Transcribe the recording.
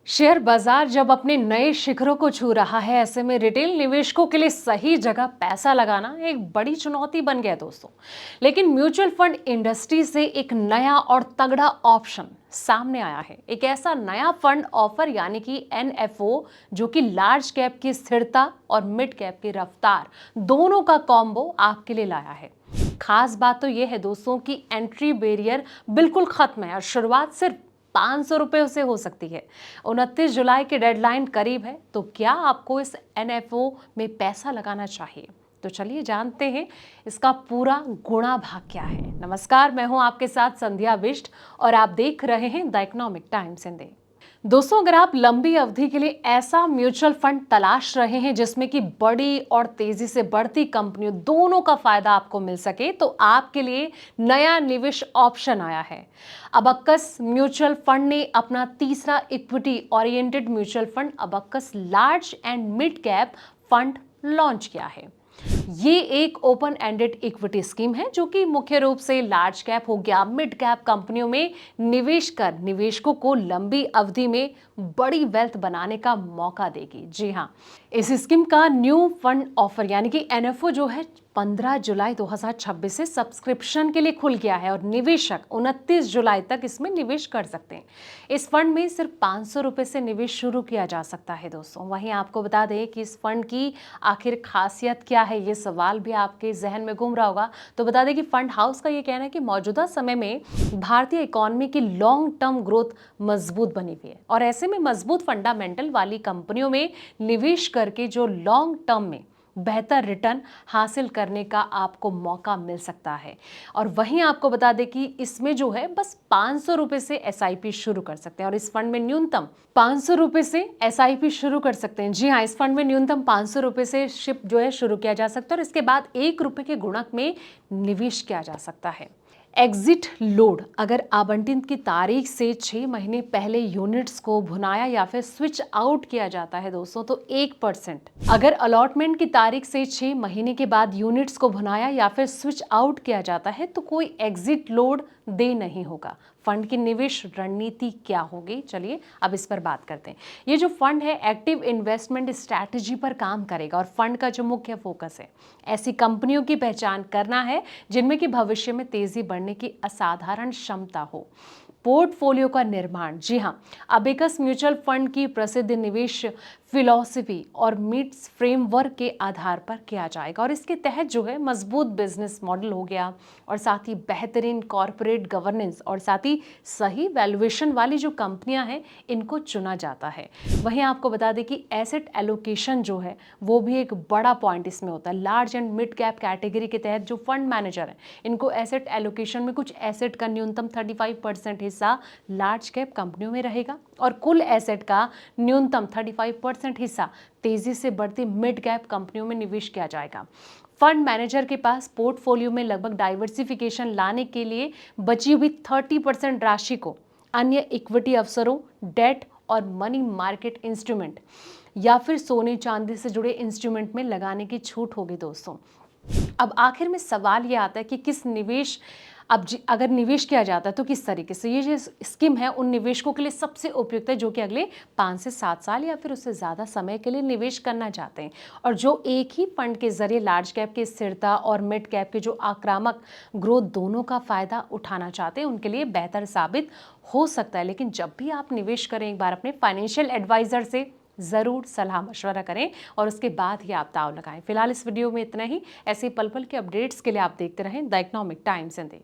Share बाजार जब अपने नए शिखरों को छू रहा है, ऐसे में रिटेल निवेशकों के लिए सही जगह पैसा लगाना एक बड़ी चुनौती बन गया दोस्तों। लेकिन म्यूचुअल फंड इंडस्ट्री से एक नया और तगड़ा ऑप्शन सामने आया है। एक ऐसा नया फंड ऑफर यानी कि एनएफओ, जो कि लार्ज कैप की स्थिरता और मिड कैप की रफ्तार दोनों का कॉम्बो आपके लिए लाया है। खास बात तो यह है दोस्तों कि एंट्री बैरियर बिल्कुल खत्म है और शुरुआत सिर्फ 500 रुपये से हो सकती है। 29 जुलाई की डेडलाइन करीब है, तो क्या आपको इस एनएफओ में पैसा लगाना चाहिए? तो चलिए जानते हैं इसका पूरा गुणा भाग क्या है। नमस्कार, मैं हूं आपके साथ संध्या बिष्ट और आप देख रहे हैं द इकोनॉमिक टाइम्स हिंदी। दोस्तों, अगर आप लंबी अवधि के लिए ऐसा म्यूचुअल फंड तलाश रहे हैं जिसमें कि बड़ी और तेजी से बढ़ती कंपनियों दोनों का फायदा आपको मिल सके, तो आपके लिए नया निवेश ऑप्शन आया है। अबक्कस म्यूचुअल फंड ने अपना तीसरा equity oriented mutual fund Abakkus large and mid cap fund launch किया है। ये एक ओपन एंडेड इक्विटी स्कीम है जो कि मुख्य रूप से लार्ज कैप हो गया, मिड कैप कंपनियों में निवेश कर निवेशकों को लंबी अवधि में बड़ी वेल्थ बनाने का मौका देगी। जी हाँ, इस स्कीम का न्यू फंड ऑफर यानी कि एनएफओ जो है 15 जुलाई 2026 से सब्सक्रिप्शन के लिए खुल गया है और निवेशक 29 जुलाई तक इसमें निवेश कर सकते हैं। इस फंड में सिर्फ 500 रुपये से निवेश शुरू किया जा सकता है दोस्तों। वहीं आपको बता दें कि इस फंड की आखिर खासियत क्या है, ये सवाल भी आपके जहन में घूम रहा होगा। तो बता दें कि फंड हाउस का ये कहना है कि मौजूदा समय में भारतीय इकोनॉमी की लॉन्ग टर्म ग्रोथ मजबूत बनी हुई है और ऐसे में मजबूत फंडामेंटल वाली कंपनियों में निवेश करके जो लॉन्ग टर्म में बेहतर रिटर्न हासिल करने का आपको मौका मिल सकता है। और वहीं आपको बता दें कि इसमें जो है बस 500 रुपये से एसआईपी शुरू कर सकते हैं और इस फंड में न्यूनतम 500 रुपये से एसआईपी शुरू कर सकते हैं। जी हाँ, इस फंड में न्यूनतम 500 रुपये से शिप जो है शुरू किया जा सकता है और इसके बाद 1 रुपये के गुणक में निवेश किया जा सकता है। एग्जिट लोड, अगर आवंटित की तारीख से 6 महीने पहले यूनिट्स को भुनाया या फिर स्विच आउट किया जाता है दोस्तों, तो 1%। अगर अलॉटमेंट की तारीख से 6 महीने के बाद यूनिट्स को भुनाया या फिर स्विच आउट किया जाता है तो कोई एग्जिट लोड दे नहीं होगा। फंड की निवेश रणनीति क्या होगी, चलिए अब इस पर बात करते हैं। ये जो फंड है एक्टिव इन्वेस्टमेंट स्ट्रैटेजी पर काम करेगा और फंड का जो मुख्य फोकस है ऐसी कंपनियों की पहचान करना है जिनमें कि भविष्य में तेजी बढ़ने की असाधारण क्षमता हो। पोर्टफोलियो का निर्माण, जी हाँ, अबेकस म्यूचुअल फंड की प्रसिद्ध निवेश फिलॉसफी और मीट्स फ्रेमवर्क के आधार पर किया जाएगा और इसके तहत जो है मजबूत बिजनेस मॉडल हो गया और साथ ही बेहतरीन कॉरपोरेट गवर्नेंस और साथ ही सही वैल्यूएशन वाली जो कंपनियां हैं इनको चुना जाता है। वहीं आपको बता दें कि एसेट एलोकेशन जो है वो भी एक बड़ा पॉइंट इसमें होता है। Large and mid cap category के तहत जो फंड मैनेजर है इनको एसेट एलोकेशन में कुछ एसेट का न्यूनतम 35% हिस्सा लार्ज कैप कंपनियों में रहेगा और कुल एसेट का न्यूनतम 35% हिस्सा तेजी से बढ़ती मिड कैप कंपनियों में निवेश किया जाएगा। फंड मैनेजर के पास पोर्टफोलियो में लगभग डाइवर्सिफिकेशन लाने के लिए बची हुई 30% राशि को अन्य इक्विटी अवसरों, डेट और मनी मार्केट इंस्ट्रूमेंट या फिर सोने चांदी से जुड़े इंस्ट्रूमेंट में लगाने की छूट होगी दोस्तों। अब आखिर में सवाल ये आता है कि किस निवेश अगर निवेश किया जाता है तो किस तरीके से। ये जो स्कीम है उन निवेशकों के लिए सबसे उपयुक्त है जो कि अगले 5 से 7 साल या फिर उससे ज़्यादा समय के लिए निवेश करना चाहते हैं और जो एक ही फंड के जरिए लार्ज कैप की स्थिरता और मिड कैप के जो आक्रामक ग्रोथ दोनों का फायदा उठाना चाहते हैं उनके लिए बेहतर साबित हो सकता है। लेकिन जब भी आप निवेश करें एक बार अपने फाइनेंशियल एडवाइजर से ज़रूर सलाह मशवरा करें और उसके बाद ही आप दाव लगाएं। फिलहाल इस वीडियो में इतना ही। ऐसे पल पल के अपडेट्स के लिए आप देखते रहें द इकोनॉमिक टाइम्स हिंदी।